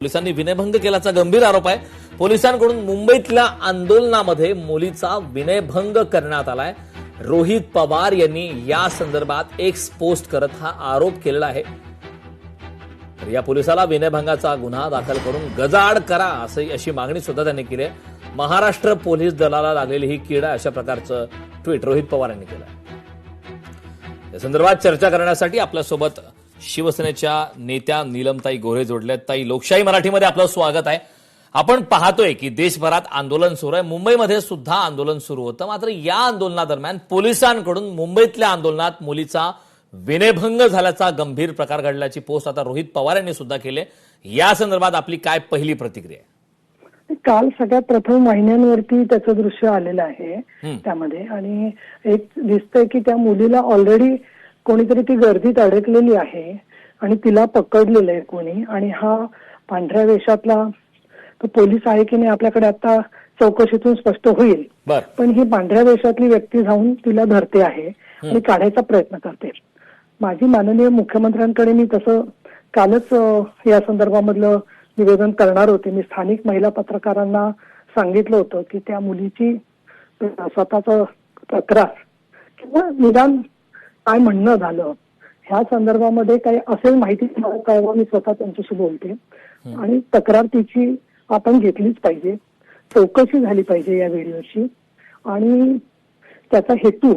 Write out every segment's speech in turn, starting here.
पोलिसांनी विनयभंग केल्याचा गंभीर आरोप आहे। पोलिसांकडून मुंबईतल्या आंदोलनामध्ये मुलीचा विनयभंग करण्यात आलाय। रोहित पवार यांनी या संदर्भात एक पोस्ट करत हा आरोप केलेला आहे। तर या पोलिसाला विनयभंगाचा गुन्हा दाखल करून गजाआड करा अशी मागणी सुद्धा त्यांनी केली आहे। महाराष्ट्र पोलीस दलाला लागलेली ही कीड आहे अशा प्रकारचं ट्विट रोहित पवार यांनी केलं आहे। या संदर्भात चर्चा करण्यासाठी आपल्यासोबत शिवसेनेच्या नेत्या नीलमताई गोरे जोडल्यात। ताई, लोकशाही मराठीमध्ये आपलं स्वागत आहे। आपण पाहतोय की देशभरात आंदोलन सुरू आहे, मुंबईमध्ये सुद्धा आंदोलन सुरू होतं। मात्र या आंदोलनादरम्यान पोलिसांकडून मुंबईतल्या आंदोलनात मुलीचा विनयभंग झाल्याचा गंभीर प्रकार घडल्याची पोस्ट आता रोहित पवार यांनी सुद्धा केली। या संदर्भात आपली काय पहिली प्रतिक्रिया आहे? काल सगळ्यात प्रथम वाहिन्यांवरती त्याचं दृश्य आलेलं आहे त्यामध्ये, आणि एक दिसतंय की त्या मुलीला ऑलरेडी कोणीतरी ती गर्दीत अडकलेली आहे आणि तिला पकडलेलं आहे कोणी, आणि हा पांढऱ्या वेशातला तो पोलीस आहे की नाही आपल्याकडे आता चौकशीतून स्पष्ट होईल। पण ही पांढऱ्या वेशातली व्यक्ती जाऊन तिला धरते आहे आणि काढायचा प्रयत्न करते। माझी माननीय मुख्यमंत्र्यांकडे मी तसं कालच या संदर्भामधलं निवेदन करणार होते। मी स्थानिक महिला पत्रकारांना सांगितलं होतं की त्या मुलीची स्वतःच तक्रार किंवा निदान काय म्हणणं झालं ह्या संदर्भामध्ये काही असेल माहिती कळवा, मी स्वतः त्यांच्याशी बोलते आणि तक्रार तिची आपण घेतलीच पाहिजे, चौकशी झाली पाहिजे या व्हिडिओची, आणि त्याचा हेतू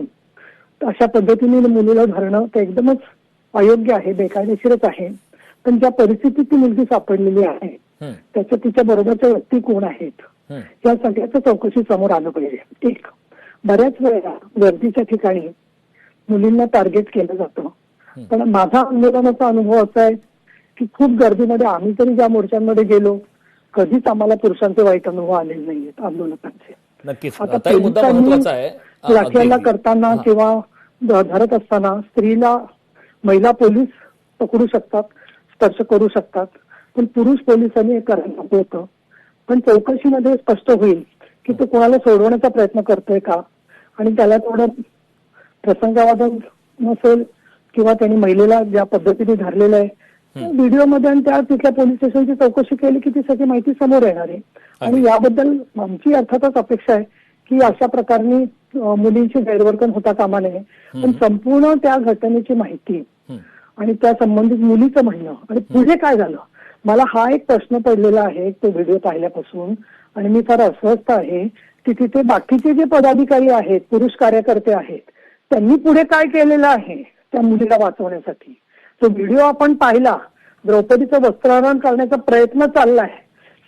अशा पद्धतीने मुलीला धरणं ते एकदमच अयोग्य आहे, बेकायदेशीरच आहे। पण ज्या परिस्थितीत ती मुलगी सापडलेली आहे त्याच्या तिच्या बरोबरच्या व्यक्ती कोण आहेत या सगळ्याचं चौकशी समोर आलं पाहिजे। एक, बऱ्याच वेळा गर्दीच्या ठिकाणी मुलींना टार्गेट केलं जातं, पण माझा आंदोलनाचा अनुभव असा आहे की खूप गर्दीमध्ये आम्ही तरी ज्या मोर्चांमध्ये गेलो कधीच आम्हाला पुरुषांचे वाईट अनुभव आलेले नाहीयेत आंदोलकांचे। नक्कीच आता पोलिसांनी लाठीहल्ला करताना किंवा धरत असताना स्त्रीला महिला पोलीस पकडू शकतात, स्पर्श करू शकतात, पण पुरुष पोलिसांनी हे करायला नको होतं। पण चौकशीमध्ये स्पष्ट होईल की तो कोणाला सोडवण्याचा प्रयत्न करतोय का, आणि त्याला थोडं प्रसंगावादन नसेल किंवा त्यांनी महिलेला ज्या पद्धतीने धरलेलं आहे व्हिडिओमध्ये आणि त्या तिथल्या पोलीस स्टेशनची चौकशी केली की ती सगळी माहिती समोर येणार आहे। आणि याबद्दल आमची अर्थातच अपेक्षा आहे की अशा प्रकारनी मुलींची गैरवर्तन होता कामा नये, पण संपूर्ण त्या घटनेची माहिती आणि त्या संबंधित मुलीचं म्हणणं आणि पुढे काय झालं, मला हा एक प्रश्न पडलेला आहे तो व्हिडिओ पाहिल्यापासून, आणि मी फार अस्वस्थ आहे की तिथे बाकीचे जे पदाधिकारी आहेत, पुरुष कार्यकर्ते आहेत, त्यांनी पुढे काय केलेलं आहे त्या मुलीला वाचवण्यासाठी। तो व्हिडिओ आपण पाहिला, द्रौपदीचं वस्त्रहरण करण्याचा प्रयत्न चाललाय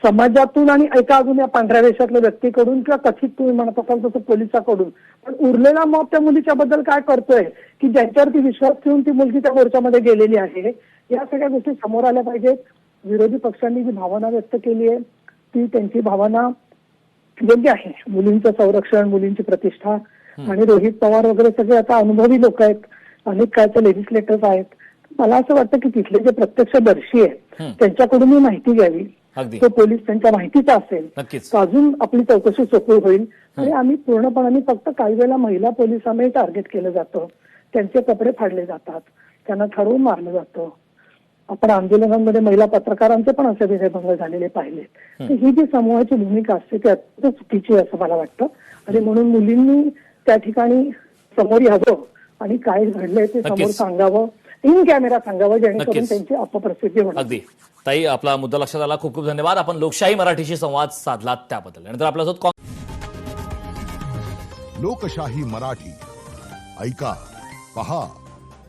समाजातून आणि एका अजून या पांढऱ्या वेशातल्या व्यक्तीकडून किंवा कथित तुम्ही म्हणत असाल तसं पोलिसाकडून, पण उरलेला मॉब त्या मुलीच्या बद्दल काय करतोय की ज्यांच्यावरती विश्वास ठेवून ती मुलगी त्या मोर्चामध्ये गेलेली आहे, या सगळ्या गोष्टी समोर आल्या पाहिजेत। विरोधी पक्षांनी जी भावना व्यक्त केली आहे ती त्यांची भावना योग्य आहे, मुलींचं संरक्षण, मुलींची प्रतिष्ठा, आणि रोहित पवार वगैरे सगळे आता अनुभवी लोक आहेत, अनेक काळचे लेजिस्लेटर्स आहेत। मला असं वाटतं की तिथले जे प्रत्यक्षदर्शी आहेत त्यांच्याकडून ही माहिती घ्यावी, तो पोलीस त्यांच्या माहितीचा असेल तर अजून आपली चौकशी सोपी होईल। आणि आम्ही पूर्णपणे फक्त काही वेळेला महिला पोलिसांनाही टार्गेट केलं जातं, त्यांचे कपडे फाडले जातात, त्यांना ठरवून मारलं जातं। आपण आंदोलनांमध्ये महिला पत्रकारांचे पण असे विनयभंग झालेले पाहिले। तर ही जी समूहाची भूमिका असते ती अत्यंत चुकीची आहे असं मला वाटतं, आणि म्हणून मुलींनी त्या ठिकाणी समोर यावं आणि काय घडलंय ते समोर सांगावं, इन कॅमेरा सांगावं, जेणेकरून त्यांची अपप्रसिद्धी होणार। अगदी ताई, आपला मुद्दा लक्षात आला, खूप खूप धन्यवाद। आपण लोकशाही मराठीशी संवाद साधला त्याबद्दल। नंतर आपल्यासोबत लोकशाही मराठी ऐका, पहा,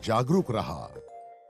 जागरूक रहा।